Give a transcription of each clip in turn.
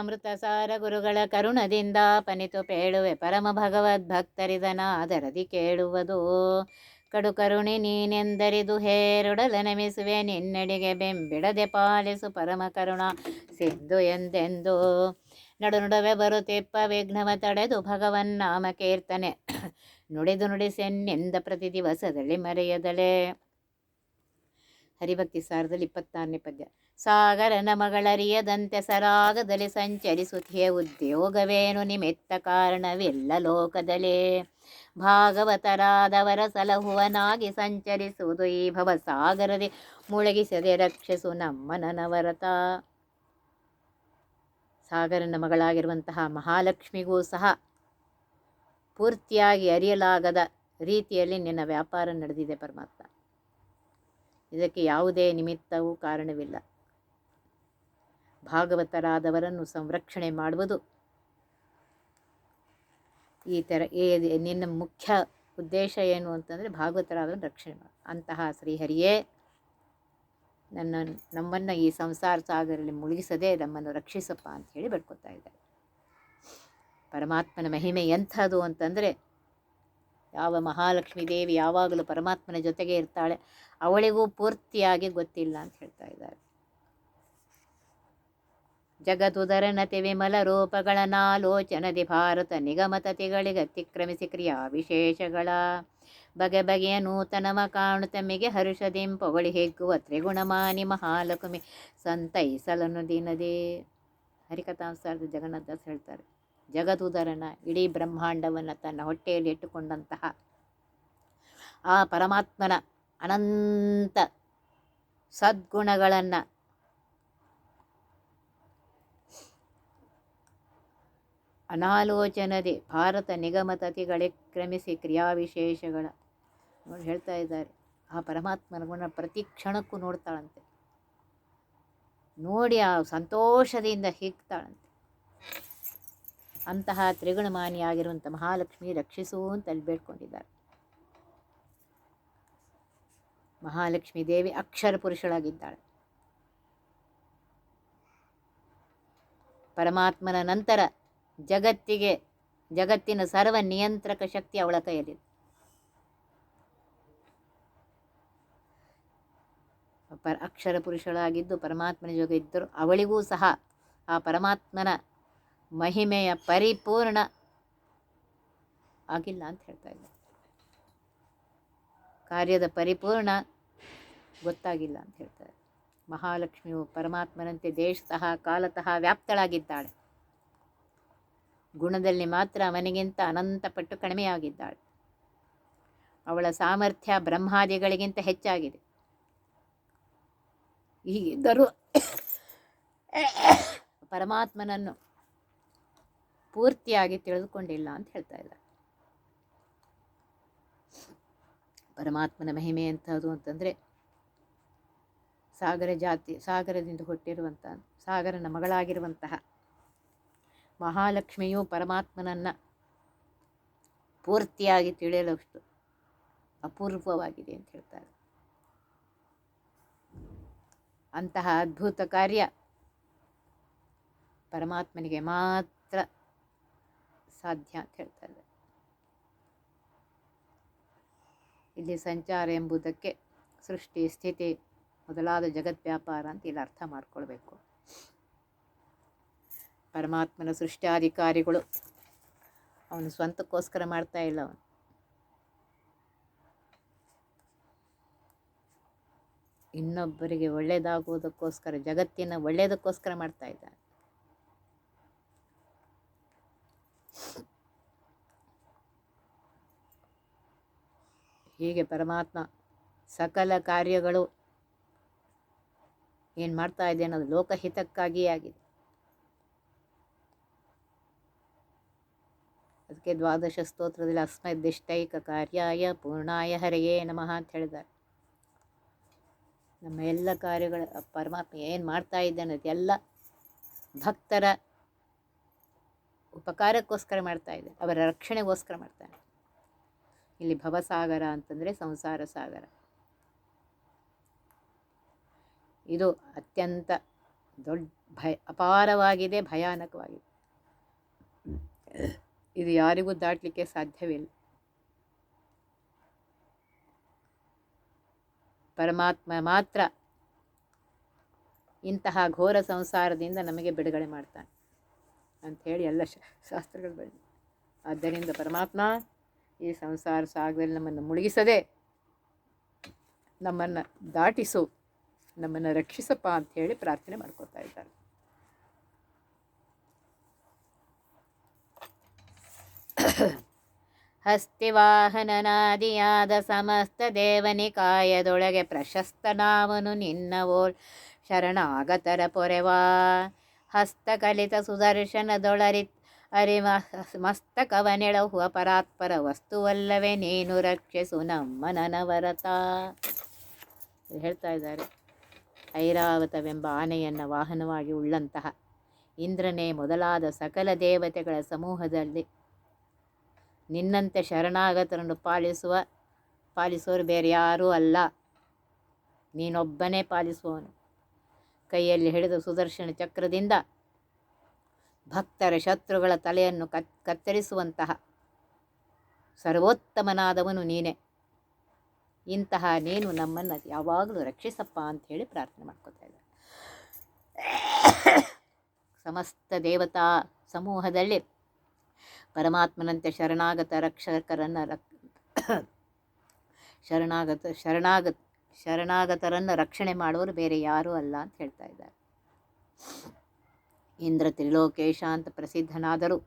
ಅಮೃತ ಸಾರ ಗುರುಗಳ ಕರುಣದಿಂದ ಪನಿತು ಪೇಳುವೆ ಪರಮ ಭಗವದ್ಭಕ್ತರಿದನಾದರದಿ ಕೇಳುವುದು ಕಡು ಕರುಣಿ ನೀನೆಂದರಿದು ಹೇರುಡಲ ನಮಿಸುವೆ ನಿನ್ನಡಿಗೆ ಬೆಂಬಿಡದೆ ಪಾಲಿಸು ಪರಮ ಕರುಣ ಸಿಂಧು ಎಂದೆಂದು ನಡು ನಡುವೆ ಬರುತ್ತಿಪ್ಪ ವಿಘ್ನವ ತಡೆದು ಭಗವನ್ ನಾಮ ಕೀರ್ತನೆ ನುಡಿದು ನುಡಿಸೆನ್ನಿಂದ ಪ್ರತಿ ದಿವಸದಲ್ಲಿ ಮರೆಯದಲೆ. ಹರಿಭಕ್ತಿ ಸಾರದಲ್ಲಿ 26ನೇ ಪದ್ಯ. ಸಾಗರನ ಮಗಳರಿಯದಂತೆ ಸರಾಗದಲ್ಲಿ ಸಂಚರಿಸುತ್ತಿಯೇ ಉದ್ಯೋಗವೇನು ನಿಮಿತ್ತ ಕಾರಣವಿಲ್ಲ ಲೋಕದಲ್ಲಿ ಭಾಗವತರಾದವರ ಸಲಹುವನಾಗಿ ಸಂಚರಿಸುವುದು ಈ ಭವಸಾಗರದಿ ಮುಳುಗಿಸದೆ ರಕ್ಷಿಸು ನಮ್ಮ ನನವರತ. ಸಾಗರನ ಮಗಳಾಗಿರುವಂತಹ ಮಹಾಲಕ್ಷ್ಮಿಗೂ ಸಹ ಪೂರ್ತಿಯಾಗಿ ಅರಿಯಲಾಗದ ರೀತಿಯಲ್ಲಿ ನಿನ್ನ ವ್ಯಾಪಾರ ನಡೆದಿದೆ ಪರಮಾತ್ಮ. ಇದಕ್ಕೆ ಯಾವುದೇ ನಿಮಿತ್ತವೂ ಕಾರಣವಿಲ್ಲ. ಭಾಗವತರಾದವರನ್ನು ಸಂರಕ್ಷಣೆ ಮಾಡುವುದು ಈ ಥರ ನಿನ್ನ ಮುಖ್ಯ ಉದ್ದೇಶ ಏನು ಅಂತಂದರೆ ಭಾಗವತರಾದವರನ್ನು ರಕ್ಷಣೆ ಮಾಡು. ಅಂತಹ ಶ್ರೀಹರಿಯೇ ನಮ್ಮನ್ನು ಈ ಸಂಸಾರ ಸಾಗರಲ್ಲಿ ಮುಳುಗಿಸದೆ ನಮ್ಮನ್ನು ರಕ್ಷಿಸಪ್ಪ ಅಂಥೇಳಿ ಬೇಡ್ಕೊತಾ ಇದ್ದಾರೆ. ಪರಮಾತ್ಮನ ಮಹಿಮೆ ಎಂಥದ್ದು ಅಂತಂದರೆ, ಯಾವ ಮಹಾಲಕ್ಷ್ಮೀ ದೇವಿ ಯಾವಾಗಲೂ ಪರಮಾತ್ಮನ ಜೊತೆಗೆ ಇರ್ತಾಳೆ, ಅವಳಿಗೂ ಪೂರ್ತಿಯಾಗಿ ಗೊತ್ತಿಲ್ಲ ಅಂತ ಹೇಳ್ತಾ ಇದ್ದಾರೆ. ಜಗದುದರನತಿ ವಿಮಲ ರೂಪಗಳನ್ನಾಲೋಚನದಿ ಭಾರತ ನಿಗಮತತಿಗಳಿಗೆ ಅತಿಕ್ರಮಿಸಿ ಕ್ರಿಯಾ ವಿಶೇಷಗಳ ಬಗೆ ಬಗೆಯ ನೂತನವ ಕಾಣುತ್ತಮಿಗೆ ಹರುಷದಿಂ ಪೊಗಳಿ ಹಿಗ್ಗುವ ತ್ರಿಗುಣಮಾನಿ ಮಹಾಲಕ್ಷ್ಮಿ ಸಂತೈಸಲನು ದಿನದೇ. ಹರಿಕಥಾಂಸಾರದ ಜಗನ್ನಾಥದಾಸ್ ಹೇಳ್ತಾರೆ, ಜಗದುದರನ ಇಡೀ ಬ್ರಹ್ಮಾಂಡವನ್ನು ತನ್ನ ಹೊಟ್ಟೆಯಲ್ಲಿ ಇಟ್ಟುಕೊಂಡಂತಹ ಆ ಪರಮಾತ್ಮನ ಅನಂತ ಸದ್ಗುಣಗಳನ್ನು ಅನಾಲೋಚನದೆ ಭಾರತ ನಿಗಮತತಿಗಳಿಗೆ ಕ್ರಮಿಸಿ ಕ್ರಿಯಾವಿಶೇಷಗಳ ನೋಡಿ ಹೇಳ್ತಾ ಇದ್ದಾರೆ. ಆ ಪರಮಾತ್ಮನ ಗುಣ ಪ್ರತಿ ಕ್ಷಣಕ್ಕೂ ನೋಡ್ತಾಳಂತೆ, ನೋಡಿ ಆ ಸಂತೋಷದಿಂದ ಹಿಗ್ತಾಳಂತೆ. ಅಂತಹ ತ್ರಿಗುಣಮಾನಿಯಾಗಿರುವಂಥ ಮಹಾಲಕ್ಷ್ಮಿ ರಕ್ಷಿಸು ಅಂತ ಅಲ್ಲಿ ಬೇಡ್ಕೊಂಡಿದ್ದಾರೆ. ಮಹಾಲಕ್ಷ್ಮೀ ದೇವಿ ಅಕ್ಷರ ಪುರುಷಳಾಗಿದ್ದಾಳೆ. ಪರಮಾತ್ಮನ ನಂತರ ಜಗತ್ತಿನ ಸರ್ವ ನಿಯಂತ್ರಕ ಶಕ್ತಿ ಅವಳ ಕೈಯಲ್ಲಿದೆ. ಅಕ್ಷರ ಪುರುಷಳಾಗಿದ್ದು ಪರಮಾತ್ಮನ ಜೊತೆ ಇದ್ದರು. ಅವಳಿಗೂ ಸಹ ಆ ಪರಮಾತ್ಮನ ಮಹಿಮೆಯ ಪರಿಪೂರ್ಣ ಆಗಿಲ್ಲ ಅಂತ ಹೇಳ್ತಾ ಇದ್ದಾರೆ. ಕಾರ್ಯದ ಪರಿಪೂರ್ಣ ಗೊತ್ತಾಗಿಲ್ಲ ಅಂತ ಹೇಳ್ತಾರೆ. ಮಹಾಲಕ್ಷ್ಮಿಯು ಪರಮಾತ್ಮನಂತೆ ದೇಶತಃ ಕಾಲತಃ ವ್ಯಾಪ್ತಳಾಗಿದ್ದಾಳೆ. ಗುಣದಲ್ಲಿ ಮಾತ್ರ ಅವನಿಗಿಂತ ಅನಂತ ಪಟ್ಟು ಕಡಿಮೆಯಾಗಿದ್ದಾಳೆ. ಅವಳ ಸಾಮರ್ಥ್ಯ ಬ್ರಹ್ಮಾದಿಗಳಿಗಿಂತ ಹೆಚ್ಚಾಗಿದೆ. ಹೀಗಿದ್ದರೂ ಪರಮಾತ್ಮನನ್ನು ಪೂರ್ತಿಯಾಗಿ ತಿಳಿದುಕೊಂಡಿಲ್ಲ ಅಂತ ಹೇಳ್ತಾ ಇದ್ದಾರೆ. ಪರಮಾತ್ಮನ ಮಹಿಮೆ ಎಂಥದ್ದು ಅಂತಂದರೆ, ಸಾಗರದಿಂದ ಹುಟ್ಟಿರುವಂಥ ಸಾಗರನ ಮಗಳಾಗಿರುವಂತಹ ಮಹಾಲಕ್ಷ್ಮಿಯು ಪರಮಾತ್ಮನನ್ನು ಪೂರ್ತಿಯಾಗಿ ತಿಳಿಯಲಷ್ಟು ಅಪೂರ್ವವಾಗಿದೆ ಅಂತ ಹೇಳ್ತಾರೆ. ಅಂತಹ ಅದ್ಭುತ ಕಾರ್ಯ ಪರಮಾತ್ಮನಿಗೆ ಮಾತ್ರ ಸಾಧ್ಯ ಅಂತ ಹೇಳ್ತಾರೆ. ಇಲ್ಲಿ ಸಂಚಾರ ಎಂಬುದಕ್ಕೆ ಸೃಷ್ಟಿ ಸ್ಥಿತಿ ಮೊದಲಾದ ಜಗತ್ ವ್ಯಾಪಾರ ಅಂತ ಇಲ್ಲಿ ಅರ್ಥ ಮಾಡ್ಕೊಳ್ಬೇಕು. ಪರಮಾತ್ಮನ ಸೃಷ್ಟ್ಯಾಧಿಕಾರಿಗಳು ಅವನು ಸ್ವಂತಕ್ಕೋಸ್ಕರ ಮಾಡ್ತಾ ಇಲ್ಲ, ಅವನು ಇನ್ನೊಬ್ಬರಿಗೆ ಒಳ್ಳೆಯದಾಗುವುದಕ್ಕೋಸ್ಕರ, ಜಗತ್ತಿನ ಒಳ್ಳೆಯದಕ್ಕೋಸ್ಕರ ಮಾಡ್ತಾ ಇದ್ದಾನೆ. ಹೀಗೆ ಪರಮಾತ್ಮ ಸಕಲ ಕಾರ್ಯಗಳು ಏನು ಮಾಡ್ತಾ ಇದೆ ಅನ್ನೋದು ಲೋಕಹಿತಕ್ಕಾಗಿಯೇ ಆಗಿದೆ. ಅದಕ್ಕೆ ದ್ವಾದಶ ಸ್ತೋತ್ರದಲ್ಲಿ ಅಸ್ಮದಿಷ್ಟೈಕ ಕಾರ್ಯಾಯ ಪೂರ್ಣಾಯ ಹರಿಯೇ ನಮಃ ಅಂತ ಹೇಳಿದ್ದಾರೆ. ನಮ್ಮ ಎಲ್ಲ ಕಾರ್ಯಗಳ ಪರಮಾತ್ಮ ಏನು ಮಾಡ್ತಾ ಇದೆ ಅನ್ನೋದು ಎಲ್ಲ ಭಕ್ತರ ಉಪಕಾರಕ್ಕೋಸ್ಕರ ಮಾಡ್ತಾ ಇದೆ, ಅವರ ರಕ್ಷಣೆಗೋಸ್ಕರ ಮಾಡ್ತಾನೆ. ಇಲ್ಲಿ ಭವಸಾಗರ ಅಂತಂದರೆ ಸಂಸಾರ ಸಾಗರ. ಇದು ಅತ್ಯಂತ ದೊಡ್ಡ ಅಪಾರವಾಗಿದೆ, ಭಯಾನಕವಾಗಿದೆ. ಇದು ಯಾರಿಗೂ ದಾಟಲಿಕ್ಕೆ ಸಾಧ್ಯವಿಲ್ಲ. ಪರಮಾತ್ಮ ಮಾತ್ರ ಇಂತಹ ಘೋರ ಸಂಸಾರದಿಂದ ನಮಗೆ ಬಿಡುಗಡೆ ಮಾಡ್ತಾನೆ ಅಂಥೇಳಿ ಎಲ್ಲ ಶಾಸ್ತ್ರಗಳು ಬಂದಿದೆ. ಆದ್ದರಿಂದ ಪರಮಾತ್ಮ ಈ ಸಂಸಾರ ಸಾಗರದಲ್ಲಿ ನಮ್ಮನ್ನು ಮುಳುಗಿಸದೆ ನಮ್ಮನ್ನು ದಾಟಿಸು, ನಮ್ಮನ್ನು ರಕ್ಷಿಸಪ್ಪ ಅಂಥೇಳಿ ಪ್ರಾರ್ಥನೆ ಮಾಡ್ಕೋತಾ ಇದ್ದಾರೆ. ಹಸ್ತಿವಾಹನನಾದಿಯಾದ ಸಮಸ್ತ ದೇವನಿಕಾಯದೊಳಗೆ ಪ್ರಶಸ್ತನಾವನು ನಿನ್ನವೋಳ್ ಶರಣಾಗತರ ಪೊರೆವಾ. ಹಸ್ತಕಲಿತ ಸುದರ್ಶನದೊಳರಿ ಮಸ್ತಕವನೆಳಹುವ ಪರಾತ್ಪರ ವಸ್ತುವಲ್ಲವೇ ನೀನು ರಕ್ಷಿಸು ನಮ್ಮ ನನವರತ. ಹೇಳ್ತಾ ಇದ್ದಾರೆ, ಐರಾವತವೆಂಬ ಆನೆಯನ್ನು ವಾಹನವಾಗಿ ಉಳ್ಳಂತಹ ಇಂದ್ರನೇ ಮೊದಲಾದ ಸಕಲ ದೇವತೆಗಳ ಸಮೂಹದಲ್ಲಿ ನಿನ್ನಂತೆ ಶರಣಾಗತರನ್ನು ಪಾಲಿಸುವರು ಬೇರೆ ಯಾರೂ ಅಲ್ಲ, ನೀನೊಬ್ಬನೇ ಪಾಲಿಸುವವನು. ಕೈಯಲ್ಲಿ ಹಿಡಿದ ಸುದರ್ಶನ ಚಕ್ರದಿಂದ ಭಕ್ತರ ಶತ್ರುಗಳ ತಲೆಯನ್ನು ಕತ್ತರಿಸುವಂತಹ ಸರ್ವೋತ್ತಮನಾದವನು ನೀನೇ. ಇಂತಹ ನೀನು ನಮ್ಮನ್ನು ಯಾವಾಗಲೂ ರಕ್ಷಿಸಪ್ಪ ಅಂಥೇಳಿ ಪ್ರಾರ್ಥನೆ ಮಾಡ್ಕೊತಾ ಇದ್ದಾರೆ. ಸಮಸ್ತ ದೇವತಾ ಸಮೂಹದಲ್ಲಿ ಪರಮಾತ್ಮನಂತೆ ಶರಣಾಗತರನ್ನು ರಕ್ಷಣೆ ಮಾಡುವರು ಬೇರೆ ಯಾರೂ ಅಲ್ಲ ಅಂತ ಹೇಳ್ತಾ ಇದ್ದಾರೆ. ಇಂದ್ರ ತ್ರಿಲೋಕೇಶ ಅಂತ ಪ್ರಸಿದ್ಧನಾದರೂ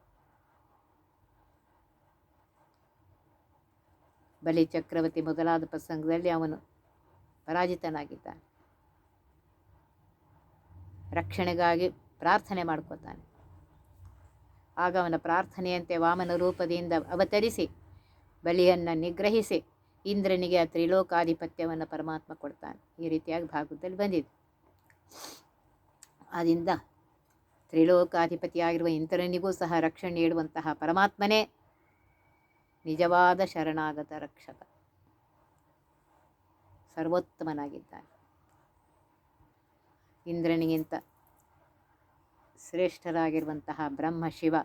ಬಲಿ ಚಕ್ರವರ್ತಿ ಮೊದಲಾದ ಪ್ರಸಂಗದಲ್ಲಿ ಅವನು ಪರಾಜಿತನಾಗಿದ್ದಾನೆ. ರಕ್ಷಣೆಗಾಗಿ ಪ್ರಾರ್ಥನೆ ಮಾಡ್ಕೋತಾನೆ. ಆಗ ಅವನ ಪ್ರಾರ್ಥನೆಯಂತೆ ವಾಮನ ರೂಪದಿಂದ ಅವತರಿಸಿ ಬಲಿಯನ್ನು ನಿಗ್ರಹಿಸಿ ಇಂದ್ರನಿಗೆ ಆ ತ್ರಿಲೋಕಾಧಿಪತ್ಯವನ್ನು ಪರಮಾತ್ಮ ಕೊಡ್ತಾನೆ. ಈ ರೀತಿಯಾಗಿ ಭಾಗವತದಲ್ಲಿ ಬಂದಿದೆ. ಆದ್ದರಿಂದ ತ್ರಿಲೋಕಾಧಿಪತಿಯಾಗಿರುವ ಇಂದ್ರನಿಗೂ ಸಹ ರಕ್ಷಣೆ ನೀಡುವಂತಹ ಪರಮಾತ್ಮನೇ ನಿಜವಾದ ಶರಣಾಗತ ರಕ್ಷಕ, ಸರ್ವೋತ್ತಮನಾಗಿದ್ದಾನೆ. ಇಂದ್ರನಿಗಿಂತ ಶ್ರೇಷ್ಠರಾಗಿರುವಂತಹ ಬ್ರಹ್ಮ ಶಿವ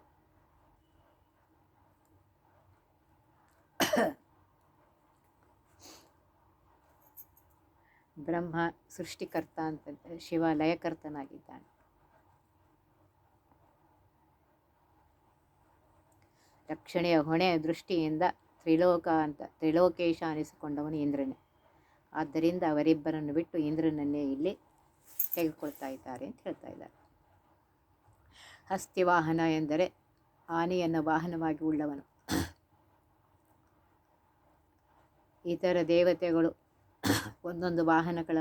ಬ್ರಹ್ಮ ಸೃಷ್ಟಿಕರ್ತ ಅಂತ, ಶಿವ ಲಯಕರ್ತನಾಗಿದ್ದಾನೆ. ರಕ್ಷಣೆಯ ಹೊಣೆ ದೃಷ್ಟಿಯಿಂದ ತ್ರಿಲೋಕೇಶ ಅನಿಸಿಕೊಂಡವನು ಇಂದ್ರನೇ. ಆದ್ದರಿಂದ ಅವರಿಬ್ಬರನ್ನು ಬಿಟ್ಟು ಇಂದ್ರನನ್ನೇ ಇಲ್ಲಿ ತೆಗೆದುಕೊಳ್ತಾ ಇದ್ದಾರೆ ಅಂತ ಹೇಳ್ತಾ ಇದ್ದಾರೆ. ಹಸ್ತಿವಾಹನ ಎಂದರೆ ಆನೆಯನ್ನು ವಾಹನವಾಗಿ ಉಳ್ಳವನು. ಇತರ ದೇವತೆಗಳು ಒಂದೊಂದು ವಾಹನಗಳ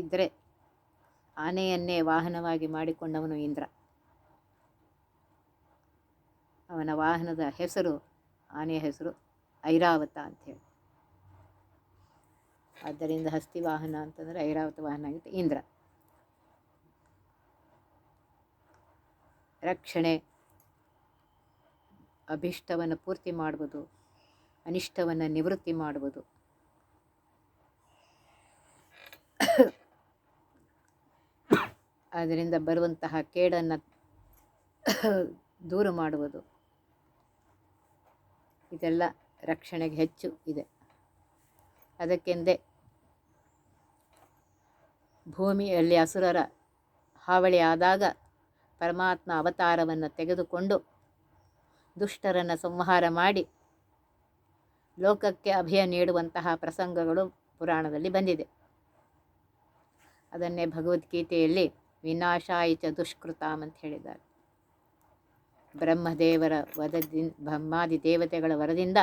ಇದ್ದರೆ ಆನೆಯನ್ನೇ ವಾಹನವಾಗಿ ಮಾಡಿಕೊಂಡವನು ಇಂದ್ರ. ಅವನ ವಾಹನದ ಹೆಸರು, ಆನೆಯ ಹೆಸರು ಐರಾವತ ಅಂಥೇಳಿ. ಆದ್ದರಿಂದ ಹಸ್ತಿ ವಾಹನ ಅಂತಂದರೆ ಐರಾವತ ವಾಹನ ಆಗಿತ್ತು ಇಂದ್ರ. ರಕ್ಷಣೆ, ಅಭಿಷ್ಟವನ್ನು ಪೂರ್ತಿ ಮಾಡುವುದು, ಅನಿಷ್ಟವನ್ನು ನಿವೃತ್ತಿ ಮಾಡುವುದು, ಅದರಿಂದ ಬರುವಂತಹ ಕೇಡನ್ನು ದೂರ ಮಾಡುವುದು, ಇದೆಲ್ಲ ರಕ್ಷಣೆಗೆ ಹೆಚ್ಚು ಇದೆ. ಅದಕ್ಕೆಂದೇ ಭೂಮಿಯಲ್ಲಿ ಅಸುರರ ಹಾವಳಿ ಆದಾಗ ಪರಮಾತ್ಮ ಅವತಾರವನ್ನು ತೆಗೆದುಕೊಂಡು ದುಷ್ಟರನ್ನು ಸಂಹಾರ ಮಾಡಿ ಲೋಕಕ್ಕೆ ಅಭಯ ನೀಡುವಂತಹ ಪ್ರಸಂಗಗಳು ಪುರಾಣದಲ್ಲಿ ಬಂದಿದೆ. ಅದನ್ನೇ ಭಗವದ್ಗೀತೆಯಲ್ಲಿ ವಿನಾಶಾಯಿಚ ದುಷ್ಕೃತಾಮ್ ಅಂತ ಹೇಳಿದ್ದಾರೆ. ಬ್ರಹ್ಮಾದಿ ದೇವತೆಗಳ ವರದಿಂದ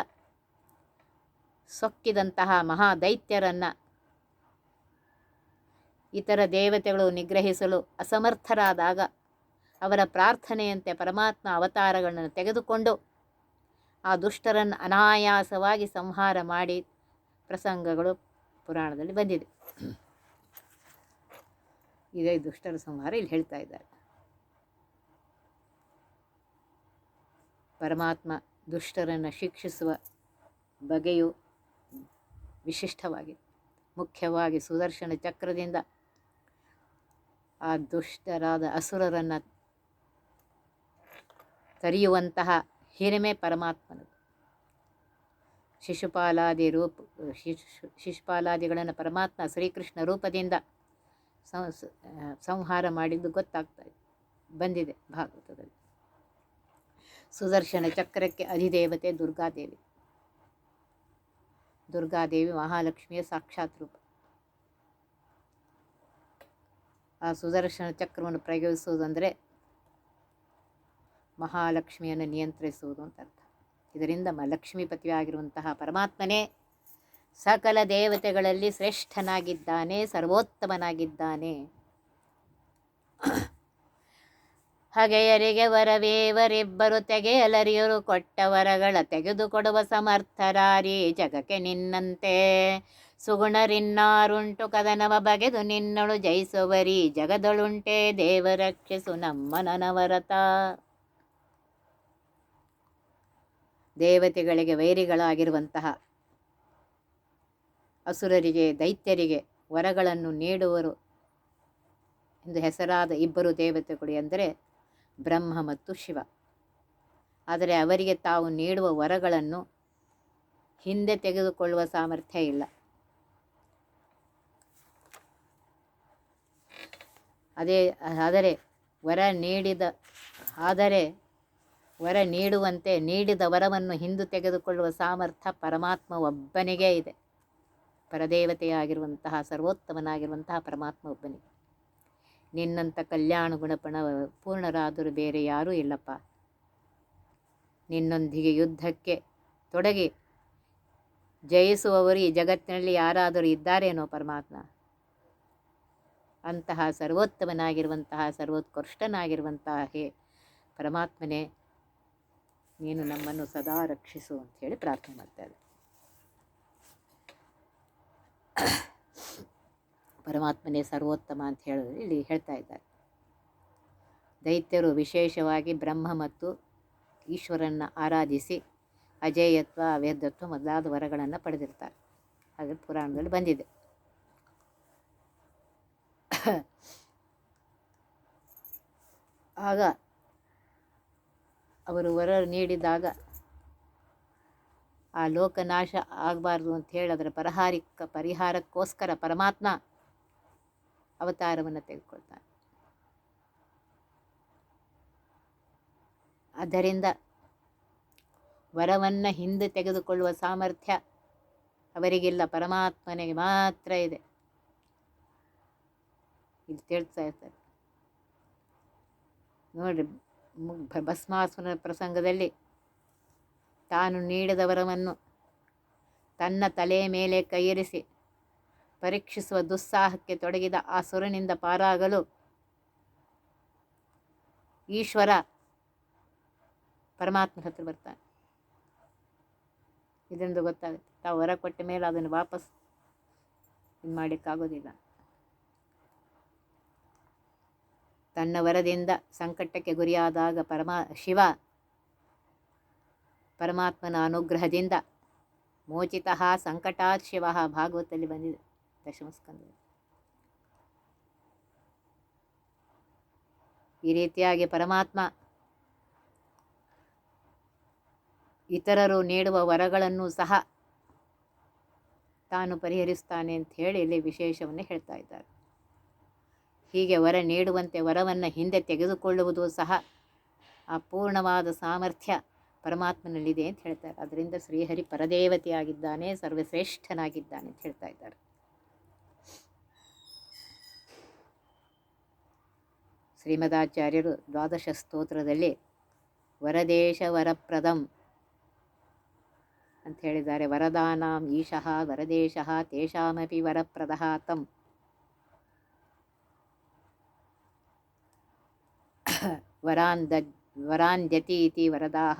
ಸೊಕ್ಕಿದಂತಹ ಮಹಾದೈತ್ಯರನ್ನು ಇತರ ದೇವತೆಗಳು ನಿಗ್ರಹಿಸಲು ಅಸಮರ್ಥರಾದಾಗ ಅವರ ಪ್ರಾರ್ಥನೆಯಂತೆ ಪರಮಾತ್ಮ ಅವತಾರಗಳನ್ನು ತೆಗೆದುಕೊಂಡು ಆ ದುಷ್ಟರನ್ನು ಅನಾಯಾಸವಾಗಿ ಸಂಹಾರ ಮಾಡಿ ಪ್ರಸಂಗಗಳು ಪುರಾಣದಲ್ಲಿ ಬಂದಿದೆ. ಇದೇ ದುಷ್ಟರ ಸಂಹಾರ ಇಲ್ಲಿ ಹೇಳ್ತಾ ಇದ್ದಾರೆ. ಪರಮಾತ್ಮ ದುಷ್ಟರನ್ನು ಶಿಕ್ಷಿಸುವ ಬಗೆಯು ವಿಶಿಷ್ಟವಾಗಿದೆ. ಮುಖ್ಯವಾಗಿ ಸುದರ್ಶನ ಚಕ್ರದಿಂದ ಆ ದುಷ್ಟರಾದ ಅಸುರರನ್ನು ತರಿಯುವಂತಹ ಹಿರಿಮೆ ಪರಮಾತ್ಮನದು. ಶಿಶುಪಾಲಾದಿಗಳನ್ನು ಪರಮಾತ್ಮ ಶ್ರೀಕೃಷ್ಣ ರೂಪದಿಂದ ಸಂಹಾರ ಮಾಡಿದ್ದು ಬಂದಿದೆ ಭಾಗವತದಲ್ಲಿ. ಸುದರ್ಶನ ಚಕ್ರಕ್ಕೆ ಅಧಿದೇವತೆ ದುರ್ಗಾದೇವಿ ಮಹಾಲಕ್ಷ್ಮಿಯ ಸಾಕ್ಷಾತ್ ರೂಪ. ಆ ಸುದರ್ಶನ ಚಕ್ರವನ್ನು ಪ್ರಯೋಗಿಸುವುದಂದರೆ ಮಹಾಲಕ್ಷ್ಮಿಯನ್ನು ನಿಯಂತ್ರಿಸುವುದು ಅಂತ ಅರ್ಥ. ಇದರಿಂದ ಲಕ್ಷ್ಮೀಪತಿಯಾಗಿರುವಂತಹ ಪರಮಾತ್ಮನೇ ಸಕಲ ದೇವತೆಗಳಲ್ಲಿ ಶ್ರೇಷ್ಠನಾಗಿದ್ದಾನೆ, ಸರ್ವೋತ್ತಮನಾಗಿದ್ದಾನೆ. ಹಗೆಯರಿಗೆ ವರವೇವರಿಬ್ಬರು ತೆಗೆಯಲರಿಯರು ಕೊಟ್ಟ ವರಗಳ ತೆಗೆದುಕೊಡುವ ಸಮರ್ಥರಾರಿ ಜಗಕ್ಕೆ ನಿನ್ನಂತೆ ಸುಗುಣರಿನ್ನಾರುಂಟು ಕದನವ ಬಗೆದು ನಿನ್ನಳು ಜಯಿಸುವರಿ ಜಗದೊಳುಂಟೆ ದೇವರಕ್ಷಿಸು ನಮ್ಮ ನನವರತ. ದೇವತೆಗಳಿಗೆ ವೈರಿಗಳಾಗಿರುವಂತಹ ಅಸುರರಿಗೆ, ದೈತ್ಯರಿಗೆ ವರಗಳನ್ನು ನೀಡುವರು ಎಂದು ಹೆಸರಾದ ಇಬ್ಬರು ದೇವತೆಗಳು ಎಂದರೆ ಬ್ರಹ್ಮ ಮತ್ತು ಶಿವ. ಆದರೆ ಅವರಿಗೆ ತಾವು ನೀಡುವ ವರಗಳನ್ನು ಹಿಂದೆ ತೆಗೆದುಕೊಳ್ಳುವ ಸಾಮರ್ಥ್ಯ ಇಲ್ಲ. ವರ ನೀಡುವಂತೆ ನೀಡಿದ ವರವನ್ನು ಹಿಂದೆ ತೆಗೆದುಕೊಳ್ಳುವ ಸಾಮರ್ಥ್ಯ ಪರಮಾತ್ಮ ಒಬ್ಬನಿಗೇ ಇದೆ. ಪರದೇವತೆಯಾಗಿರುವಂತಹ ಸರ್ವೋತ್ತಮನಾಗಿರುವಂತಹ ಪರಮಾತ್ಮ ಒಬ್ಬನಿಗೆ. ನಿನ್ನಂಥ ಕಲ್ಯಾಣ ಗುಣಪಣ ಪೂರ್ಣರಾದರೂ ಬೇರೆ ಯಾರೂ ಇಲ್ಲಪ್ಪ. ನಿನ್ನೊಂದಿಗೆ ಯುದ್ಧಕ್ಕೆ ತೊಡಗಿ ಜಯಿಸುವವರು ಈ ಜಗತ್ತಿನಲ್ಲಿ ಯಾರಾದರೂ ಇದ್ದಾರೇನೋ ಪರಮಾತ್ಮ? ಅಂತಹ ಸರ್ವೋತ್ತಮನಾಗಿರುವಂತಹ ಸರ್ವೋತ್ಕೃಷ್ಟನಾಗಿರುವಂತಹ ಹೇ ಪರಮಾತ್ಮನೇ, ನೀನು ನಮ್ಮನ್ನು ಸದಾ ರಕ್ಷಿಸು ಅಂಥೇಳಿ ಪ್ರಾರ್ಥನೆ ಮಾಡ್ತಾರೆ. ಪರಮಾತ್ಮನೇ ಸರ್ವೋತ್ತಮ ಅಂತ ಹೇಳೋದು ಇಲ್ಲಿ ಹೇಳ್ತಾ ಇದ್ದಾರೆ. ದೈತ್ಯರು ವಿಶೇಷವಾಗಿ ಬ್ರಹ್ಮ ಮತ್ತು ಈಶ್ವರನ್ನು ಆರಾಧಿಸಿ ಅಜೇಯತ್ವ, ಅವೇದ್ಯತ್ವ ಮೊದಲಾದ ವರಗಳನ್ನು ಪಡೆದಿರ್ತಾರೆ. ಹಾಗೆ ಪುರಾಣದಲ್ಲಿ ಬಂದಿದೆ. ಆಗ ಅವರು ವರ ನೀಡಿದಾಗ ಆ ಲೋಕನಾಶ ಆಗಬಾರ್ದು ಅಂತ ಹೇಳಿ ಅದರ ಪರಿಹಾರಕ್ಕೋಸ್ಕರ ಪರಮಾತ್ಮ ಅವತಾರವನ್ನು ತೆಗೆದುಕೊಳ್ತಾನೆ. ಆದ್ದರಿಂದ ವರವನ್ನು ಹಿಂದೆ ತೆಗೆದುಕೊಳ್ಳುವ ಸಾಮರ್ಥ್ಯ ಅವರಿಗಿಲ್ಲ, ಪರಮಾತ್ಮನಿಗೆ ಮಾತ್ರ ಇದೆ. ಇಲ್ಲಿ ಹೇಳ್ತಾ ಇರ್ತಾರೆ ನೋಡ್ರಿ, ಭಸ್ಮಾಸುರನ ಪ್ರಸಂಗದಲ್ಲಿ ತಾನು ನೀಡಿದ ವರವನ್ನು ತನ್ನ ತಲೆಯ ಮೇಲೆ ಕೈಯಿರಿಸಿ ಪರೀಕ್ಷಿಸುವ ದುಸ್ಸಾಹಕ್ಕೆ ತೊಡಗಿದ ಆ ಸುರನಿಂದ ಪಾರಾಗಲು ಈಶ್ವರ ಪರಮಾತ್ಮನ ಹತ್ರ ಬರ್ತಾನೆ. ಇದರಿಂದ ಗೊತ್ತಾಗುತ್ತೆ ತಾವು ವರ ಕೊಟ್ಟ ಮೇಲೆ ಅದನ್ನು ವಾಪಸ್ ಇದು ಮಾಡಲಿಕ್ಕಾಗೋದಿಲ್ಲ. ತನ್ನ ವರದಿಂದ ಸಂಕಟಕ್ಕೆ ಗುರಿಯಾದಾಗ ಶಿವ ಪರಮಾತ್ಮನ ಅನುಗ್ರಹದಿಂದ ಮೋಚಿತಃ ಸಂಕಟಾತ್ ಶಿವ ಭಾಗವತದಲ್ಲಿ ಬಂದಿದೆ, ದಶಮಸ್ಕಂದದಲ್ಲಿ. ಈ ರೀತಿಯಾಗಿ ಪರಮಾತ್ಮ ಇತರರು ನೀಡುವ ವರಗಳನ್ನು ಸಹ ತಾನು ಪರಿಹರಿಸ್ತಾನೆ ಅಂತ ಹೇಳಿ ಇಲ್ಲಿ ವಿಶೇಷವನ್ನು ಹೇಳ್ತಾ ಇದ್ದಾರೆ. ಹೀಗೆ ವರ ನೀಡುವಂತೆ ವರವನ್ನು ಹಿಂದೆ ತೆಗೆದುಕೊಳ್ಳುವುದು ಸಹ ಆ ಪೂರ್ಣವಾದ ಸಾಮರ್ಥ್ಯ ಪರಮಾತ್ಮನಲ್ಲಿದೆ ಅಂತ ಹೇಳ್ತಾರೆ. ಅದರಿಂದ ಶ್ರೀಹರಿ ಪರದೇವತೆಯಾಗಿದ್ದಾನೆ, ಸರ್ವಶ್ರೇಷ್ಠನಾಗಿದ್ದಾನೆ ಅಂತ ಹೇಳ್ತಾ ಇದ್ದಾರೆ. ಶ್ರೀಮದಾಚಾರ್ಯರು ದ್ವಾದಶ ಸ್ತೋತ್ರದಲ್ಲಿ ವರದೇಶ ವರಪ್ರದಂ ಅಂತ ಹೇಳಿದ್ದಾರೆ. ವರದಾನಾಂ ಈಶಃ ವರದೇಶಃ ತೇಷಾಮಪಿ ವರಪ್ರದಃ ತಂ. ವರಾಂದ್ಯತಿ ಇತಿ ವರದಾಃ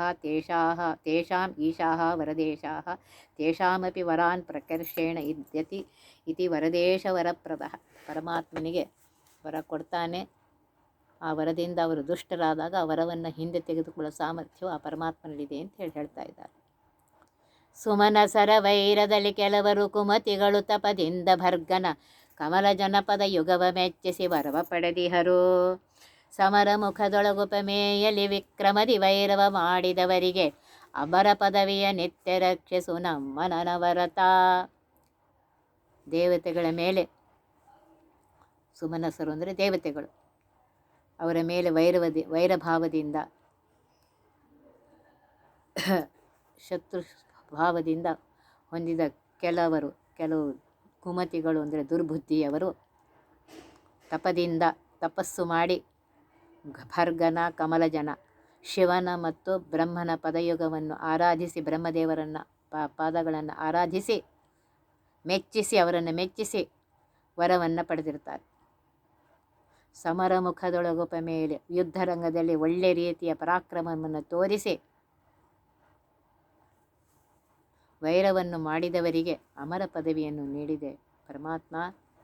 ತೇಷಾಂ ಈಶಾಃ ವರದೇಶಾಃ ತೇಷಾಮಪಿ ವರಾನ್ ಪ್ರಕರ್ಷೇಣ ಇದ್ಯತಿ ಇತಿ ವರದೇಶ ವರಪ್ರದಃ. ಪರಮಾತ್ಮನಿಗೆ ವರ ಕೊಡ್ತಾನೆ, ಆ ವರದಿಂದ ಅವರು ದುಷ್ಟರಾದಾಗ ಆ ವರವನ್ನು ಹಿಂದೆ ತೆಗೆದುಕೊಳ್ಳೋ ಸಾಮರ್ಥ್ಯವು ಆ ಪರಮಾತ್ಮನಲ್ಲಿದೆ ಅಂತ ಹೇಳ್ತಾ ಇದ್ದಾರೆ. ಸುಮನಸರ ವೈರದಲ್ಲಿ ಕೆಲವರು ಕುಮತಿಗಳು ತಪದಿಂದ ಭರ್ಗನ ಕಮಲ ಜನಪದ ಯುಗವ ಮೆಚ್ಚಿಸಿ ವರವ ಪಡೆದಿಹರು. ಸಮರ ಮುಖದೊಳಗುಪಮೇಯಲಿ ವಿಕ್ರಮದಿ ವೈರವ ಮಾಡಿದವರಿಗೆ ಅಮರ ಪದವಿಯ ನಿತ್ಯ ರಕ್ಷಿಸು ನಮ್ಮ ನನವರತ. ದೇವತೆಗಳ ಮೇಲೆ, ಸುಮನಸರು ಅಂದರೆ ದೇವತೆಗಳು, ಅವರ ಮೇಲೆ ವೈರಭಾವದಿಂದ ಶತ್ರು ಭಾವದಿಂದ ಹೊಂದಿದ ಕೆಲವು ಕುಮತಿಗಳು ಅಂದರೆ ದುರ್ಬುದ್ಧಿಯವರು ತಪಸ್ಸು ಮಾಡಿ ಭರ್ಗನ ಕಮಲಜನ ಶಿವನ ಮತ್ತು ಬ್ರಹ್ಮನ ಪದಯುಗವನ್ನು ಆರಾಧಿಸಿ ಬ್ರಹ್ಮದೇವರನ್ನು ಪಾದಗಳನ್ನು ಆರಾಧಿಸಿ ಅವರನ್ನು ಮೆಚ್ಚಿಸಿ ವರವನ್ನು ಪಡೆದಿರ್ತಾರೆ. ಸಮರ ಮುಖದೊಳಗುಪ ಮೇಲೆ ಯುದ್ಧರಂಗದಲ್ಲಿ ಒಳ್ಳೆ ರೀತಿಯ ಪರಾಕ್ರಮವನ್ನು ತೋರಿಸಿ ವೈರವನ್ನು ಮಾಡಿದವರಿಗೆ ಅಮರ ಪದವಿಯನ್ನು ನೀಡಿದೆ ಪರಮಾತ್ಮ.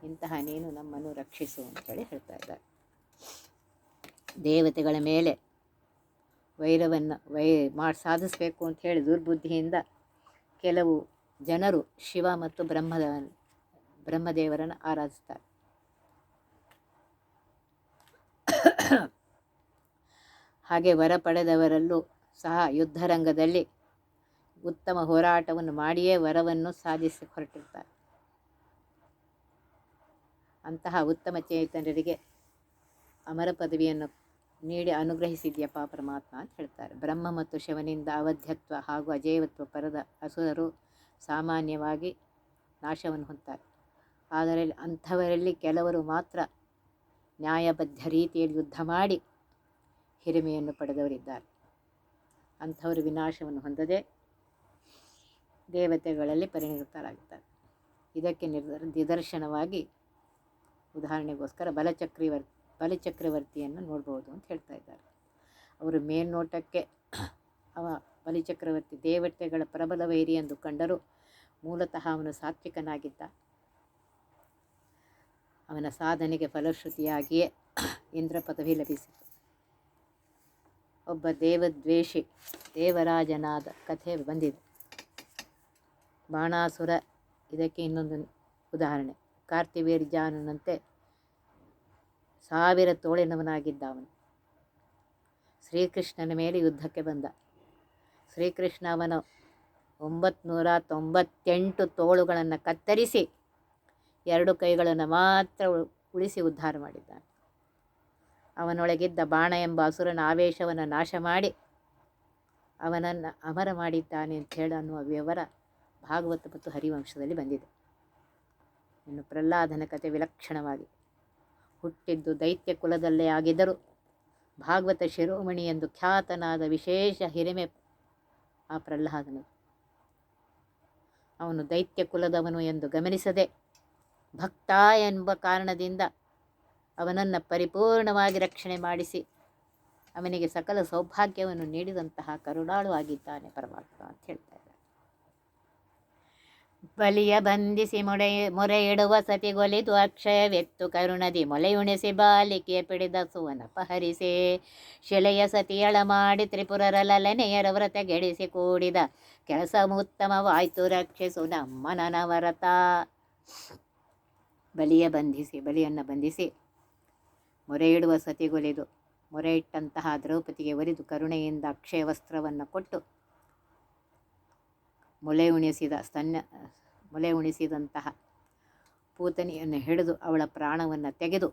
ಇಂತಹ ನೀನು ನಮ್ಮನ್ನು ರಕ್ಷಿಸು ಅಂತೇಳಿ ಹೇಳ್ತಾ ಇದ್ದಾರೆ. ದೇವತೆಗಳ ಮೇಲೆ ವೈರವನ್ನು ಸಾಧಿಸಬೇಕು ಅಂತ ಹೇಳಿ ದುರ್ಬುದ್ಧಿಯಿಂದ ಕೆಲವು ಜನರು ಶಿವ ಮತ್ತು ಬ್ರಹ್ಮದೇವರನ್ನು ಆರಾಧಿಸ್ತಾರೆ. ಹಾಗೆ ವರ ಪಡೆದವರಲ್ಲೂ ಸಹ ಯುದ್ಧರಂಗದಲ್ಲಿ ಉತ್ತಮ ಹೋರಾಟವನ್ನು ಮಾಡಿಯೇ ವರವನ್ನು ಸಾಧಿಸಿ ಹೊರಟಿರ್ತಾರೆ. ಅಂತಹ ಉತ್ತಮ ಚೇತನರಿಗೆ ಅಮರ ಪದವಿಯನ್ನು ನೀಡಿ ಅನುಗ್ರಹಿಸಿದ್ಯಪ್ಪ ಪರಮಾತ್ಮ ಅಂತ ಹೇಳ್ತಾರೆ. ಬ್ರಹ್ಮ ಮತ್ತು ಶಿವನಿಂದ ಅವಧ್ಯತ್ವ ಹಾಗೂ ಅಜೇಯತ್ವ ಪರದ ಅಸುರರು ಸಾಮಾನ್ಯವಾಗಿ ನಾಶವನ್ನು ಹೊಂದುತ್ತಾರೆ. ಆದರೆ ಅಂಥವರಲ್ಲಿ ಕೆಲವರು ಮಾತ್ರ ನ್ಯಾಯಬದ್ಧ ರೀತಿಯಲ್ಲಿ ಯುದ್ಧ ಮಾಡಿ ಹಿರಿಮೆಯನ್ನು ಪಡೆದವರಿದ್ದಾರೆ. ಅಂಥವರು ವಿನಾಶವನ್ನು ಹೊಂದದೆ ದೇವತೆಗಳಲ್ಲಿ ಪರಿಣಿತರಾಗುತ್ತಾರೆ. ಇದಕ್ಕೆ ನಿದರ್ಶನವಾಗಿ ಉದಾಹರಣೆಗೋಸ್ಕರ ಬಲಿಚಕ್ರವರ್ತಿಯನ್ನು ನೋಡ್ಬೋದು ಅಂತ ಹೇಳ್ತಾ ಇದ್ದಾರೆ. ಅವರು ಮೇಲ್ನೋಟಕ್ಕೆ ಬಲಿಚಕ್ರವರ್ತಿ ದೇವತೆಗಳ ಪ್ರಬಲ ವೈರಿ ಎಂದು ಕಂಡರೂ ಮೂಲತಃ ಅವನು ಸಾತ್ವಿಕನಾಗಿದ್ದ. ಅವನ ಸಾಧನೆಗೆ ಫಲಶ್ರುತಿಯಾಗಿಯೇ ಇಂದ್ರ ಪದವಿ ಲಭಿಸಿತು. ಒಬ್ಬ ದೇವದ್ವೇಷಿ ದೇವರಾಜನಾದ ಕಥೆ ಬಂದಿದೆ. ಬಾಣಾಸುರ ಇದಕ್ಕೆ ಇನ್ನೊಂದು ಉದಾಹರಣೆ. ಕಾರ್ತಿವೀರ್ಯಾನಂತೆ 1000 ತೋಳಿನವನಾಗಿದ್ದ ಅವನು ಶ್ರೀಕೃಷ್ಣನ ಮೇಲೆ ಯುದ್ಧಕ್ಕೆ ಬಂದ. ಶ್ರೀಕೃಷ್ಣ ಅವನ 998 ತೋಳುಗಳನ್ನು ಕತ್ತರಿಸಿ 2 ಕೈಗಳನ್ನು ಮಾತ್ರ ಉಳಿಸಿ ಉದ್ಧಾರ ಮಾಡಿದ್ದಾನೆ. ಅವನೊಳಗಿದ್ದ ಬಾಣ ಎಂಬ ಅಸುರನ ಆವೇಶವನ್ನು ನಾಶ ಮಾಡಿ ಅವನನ್ನು ಅಮರ ಮಾಡಿದ್ದಾನೆ ಅಂತ ಹೇಳಿ ಅನ್ನುವ ವಿವರ ಭಾಗವತ ಮತ್ತು ಹರಿವಂಶದಲ್ಲಿ ಬಂದಿದೆ. ಇನ್ನು ಪ್ರಹ್ಲಾದನ ಕಥೆ ವಿಲಕ್ಷಣವಾಗಿ ಹುಟ್ಟಿದ್ದು ದೈತ್ಯ ಕುಲದಲ್ಲೇ ಆಗಿದ್ದರೂ ಭಾಗವತ ಶಿರೋಮಣಿ ಎಂದು ಖ್ಯಾತನಾದ ವಿಶೇಷ ಹಿರಿಮೆ ಆ ಪ್ರಹ್ಲಾದನು. ಅವನು ದೈತ್ಯ ಕುಲದವನು ಎಂದು ಗಮನಿಸದೆ ಭಕ್ತ ಎಂಬ ಕಾರಣದಿಂದ ಅವನನ್ನು ಪರಿಪೂರ್ಣವಾಗಿ ರಕ್ಷಣೆ ಮಾಡಿಸಿ ಅವನಿಗೆ ಸಕಲ ಸೌಭಾಗ್ಯವನ್ನು ನೀಡಿದಂತಹ ಕರುಣಾಳು ಆಗಿದ್ದಾನೆ ಪರಮಾತ್ಮ ಅಂತ ಹೇಳ್ತಾ ಇದ್ದಾರೆ. ಬಲಿಯ ಬಂಧಿಸಿ ಮೊರೆಯಿಡುವ ಸತಿಗೊಲಿದು ಅಕ್ಷಯವೆತ್ತು ಕರುಣದಿ ಮೊಲೆಯುಣಿಸಿ ಬಾಲಿಕೆಯ ಪಿಡಿದ ಸುವನಪಹರಿಸೆ ಶಿಲೆಯ ಸತಿಯಳ ಮಾಡಿ ತ್ರಿಪುರರಲನೆಯರ ವ್ರತ ಗೆಡಿಸಿ ಕೂಡಿದ ಕೆಲಸ ಉತ್ತಮವಾಯ್ತು ರಕ್ಷಿಸು ನಮ್ಮ ನನವರತ. ಬಲಿಯನ್ನು ಬಂಧಿಸಿ ಮೊರೆಯಿಡುವ ಸತಿಗೊಲಿದು ಮೊರೆಯಿಟ್ಟಂತಹ ದ್ರೌಪದಿಗೆ ಒಲಿದು ಕರುಣೆಯಿಂದ ಅಕ್ಷಯ ವಸ್ತ್ರವನ್ನು ಕೊಟ್ಟು ಮೊಲೆ ಉಣಿಸಿದಂತಹ ಪೂತನಿಯನ್ನು ಹಿಡಿದು ಅವಳ ಪ್ರಾಣವನ್ನು ತೆಗೆದು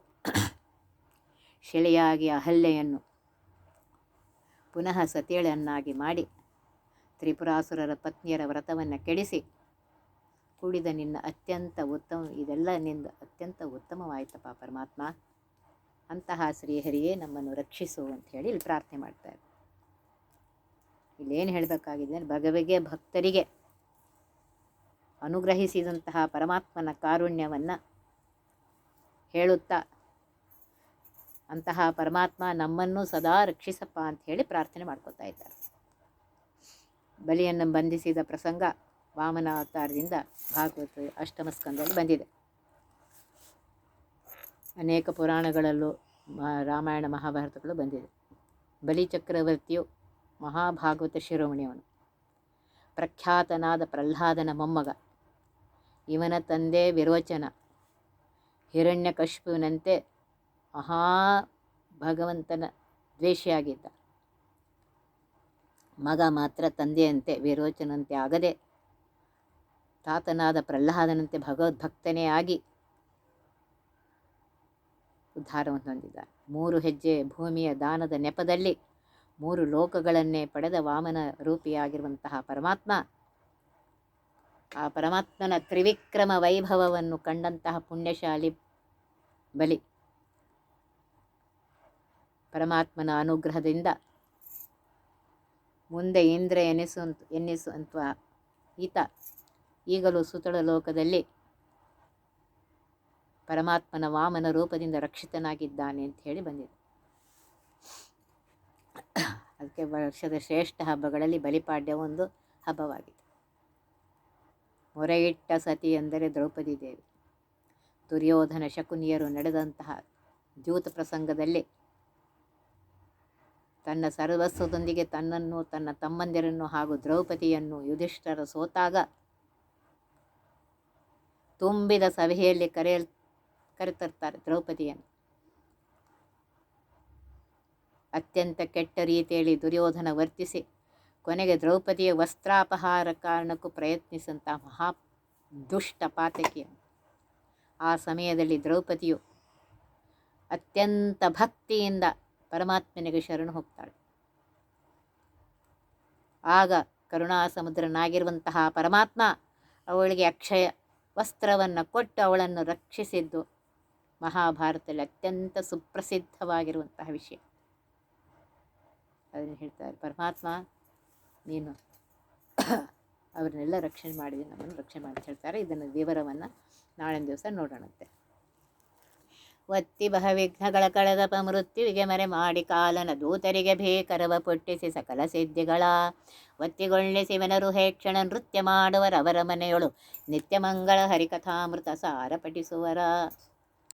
ಶಿಲೆಯಾಗಿ ಅಹಲ್ಯೆಯನ್ನು ಪುನಃ ಸತಿಯಳನ್ನಾಗಿ ಮಾಡಿ ತ್ರಿಪುರಾಸುರರ ಪತ್ನಿಯರ ವ್ರತವನ್ನು ಕೆಡಿಸಿ ಕೂಡಿದ ನಿನ್ನ ಇದೆಲ್ಲ ನಿಂದ ಅತ್ಯಂತ ಉತ್ತಮವಾಯಿತಪ್ಪ ಪರಮಾತ್ಮ. ಅಂತಹ ಶ್ರೀಹರಿಯೇ ನಮ್ಮನ್ನು ರಕ್ಷಿಸು ಅಂತ ಹೇಳಿ ಇಲ್ಲಿ ಪ್ರಾರ್ಥನೆ ಮಾಡ್ತಾರೆ. ಇಲ್ಲೇನು ಹೇಳಬೇಕಾಗಿದೆ, ಭಗವಿಗೆ ಭಕ್ತರಿಗೆ ಅನುಗ್ರಹಿಸಿದಂತಹ ಪರಮಾತ್ಮನ ಕಾರುಣ್ಯವನ್ನು ಹೇಳುತ್ತಾ ಅಂತಹ ಪರಮಾತ್ಮ ನಮ್ಮನ್ನು ಸದಾ ರಕ್ಷಿಸಪ್ಪ ಅಂತ ಹೇಳಿ ಪ್ರಾರ್ಥನೆ ಮಾಡ್ಕೊತಾ ಇದ್ದಾರೆ. ಬಲಿಯನ್ನು ಬಂಧಿಸಿದ ಪ್ರಸಂಗ ವಾಮನ ಅವತಾರದಿಂದ ಭಾಗವತ ಅಷ್ಟಮ ಸ್ಕಂದದಲ್ಲಿ ಬಂದಿದೆ. ಅನೇಕ ಪುರಾಣಗಳಲ್ಲೂ ರಾಮಾಯಣ ಮಹಾಭಾರತಗಳು ಬಂದಿದೆ. ಬಲಿಚಕ್ರವರ್ತಿಯು ಮಹಾಭಾಗವತ ಶಿರೋಮಣಿಯವನು, ಪ್ರಖ್ಯಾತನಾದ ಪ್ರಹ್ಲಾದನ ಮೊಮ್ಮಗ. ಇವನ ತಂದೆ ವಿರೋಚನ ಹಿರಣ್ಯಕಶಿಪುವಿನಂತೆ ಮಹಾ ಭಗವಂತನ ದ್ವೇಷಿಯಾಗಿದ್ದ. ಮಗ ಮಾತ್ರ ತಂದೆಯಂತೆ ವಿರೋಚನಂತೆ ಆಗದೆ ತಾತನಾದ ಪ್ರಹ್ಲಾದನಂತೆ ಭಗವದ್ಭಕ್ತನೇ ಆಗಿ ಉದ್ಧಾರವನ್ನು ಹೊಂದಿದ. 3 ಹೆಜ್ಜೆ ಭೂಮಿಯ ದಾನದ ನೆಪದಲ್ಲಿ 3 ಲೋಕಗಳನ್ನೇ ಪಡೆದ ವಾಮನ ರೂಪಿಯಾಗಿರುವಂತಹ ಪರಮಾತ್ಮ, ಆ ಪರಮಾತ್ಮನ ತ್ರಿವಿಕ್ರಮ ವೈಭವವನ್ನು ಕಂಡಂತಹ ಪುಣ್ಯಶಾಲಿ ಬಲಿ. ಪರಮಾತ್ಮನ ಅನುಗ್ರಹದಿಂದ ಮುಂದೆ ಇಂದ್ರ ಎನ್ನಿಸುವಂಥ ಈತ ಈಗಲೂ ಸುತಳ ಲೋಕದಲ್ಲಿ ಪರಮಾತ್ಮನ ವಾಮನ ರೂಪದಿಂದ ರಕ್ಷಿತನಾಗಿದ್ದಾನೆ ಅಂತ ಹೇಳಿ ಬಂದಿದೆ. ಅದಕ್ಕೆ ವರ್ಷದ ಶ್ರೇಷ್ಠ ಹಬ್ಬಗಳಲ್ಲಿ ಬಲಿಪಾಡ್ಯ ಒಂದು ಹಬ್ಬವಾಗಿದೆ. ಮೊರೆಯಿಟ್ಟ ಸತಿ ಎಂದರೆ ದ್ರೌಪದಿ ದೇವಿ. ದುರ್ಯೋಧನ ಶಕುನಿಯರು ನಡೆದಂತಹ ದ್ಯೂತ ಪ್ರಸಂಗದಲ್ಲಿ ತನ್ನ ಸರ್ವಸ್ವದೊಂದಿಗೆ ತನ್ನನ್ನು, ತನ್ನ ತಮ್ಮಂದಿರನ್ನು ಹಾಗೂ ದ್ರೌಪದಿಯನ್ನು ಯುಧಿಷ್ಠರ ಸೋತಾಗ ತುಂಬಿದ ಸಭೆಯಲ್ಲಿ ಕರೆತರ್ತಾರೆ ದ್ರೌಪದಿಯನ್ನು. ಅತ್ಯಂತ ಕೆಟ್ಟ ರೀತಿಯಲ್ಲಿ ದುರ್ಯೋಧನ ವರ್ತಿಸಿ ಕೊನೆಗೆ ದ್ರೌಪದಿಯ ವಸ್ತ್ರಾಪಹಾರ ಕಾರಣಕ್ಕೂ ಪ್ರಯತ್ನಿಸಂಥ ಮಹಾ ದುಷ್ಟ ಪಾತಕಿಯನ್ನು. ಆ ಸಮಯದಲ್ಲಿ ದ್ರೌಪದಿಯು ಅತ್ಯಂತ ಭಕ್ತಿಯಿಂದ ಪರಮಾತ್ಮನಿಗೆ ಶರಣು ಹೋಗ್ತಾಳೆ. ಆಗ ಕರುಣಾಸಮುದ್ರನಾಗಿರುವಂತಹ ಪರಮಾತ್ಮ ಅವಳಿಗೆ ಅಕ್ಷಯ ವಸ್ತ್ರವನ್ನು ಕೊಟ್ಟು ಅವಳನ್ನು ರಕ್ಷಿಸಿದ್ದು ಮಹಾಭಾರತದಲ್ಲಿ ಅತ್ಯಂತ ಸುಪ್ರಸಿದ್ಧವಾಗಿರುವಂತಹ ವಿಷಯ. ಅದನ್ನು ಹೇಳ್ತಾರೆ, ಪರಮಾತ್ಮ ನೀನು ಅವರನ್ನೆಲ್ಲ ರಕ್ಷಣೆ ಮಾಡಿದೆ, ನಮ್ಮನ್ನು ರಕ್ಷಣೆ ಮಾಡಿ ಹೇಳ್ತಾರೆ. ಇದನ್ನು ವಿವರವನ್ನು ನಾಳಿನ ದಿವಸ ನೋಡೋಣಂತೆ. ಒತ್ತಿ ಬಹ ವಿಘ್ನಗಳ ಕಳೆದಪ ಮೃತ್ಯುವಿಗೆ ಮರೆ ಮಾಡಿ ಕಾಲನ ದೂತರಿಗೆ ಭೇಕರವ ಪುಟ್ಟಿಸಿ ಸಕಲ ಸಿದ್ಧಿಗಳ ಒತ್ತಿಗೊಳ್ಳಿಸಿ ವೆನರು ಹೇಕ್ಷಣ ನೃತ್ಯ ಮಾಡುವರವರ ಮನೆಯೊಳು ನಿತ್ಯ ಮಂಗಳ ಹರಿಕಥಾಮೃತ ಸಾರ ಪಠಿಸುವರ.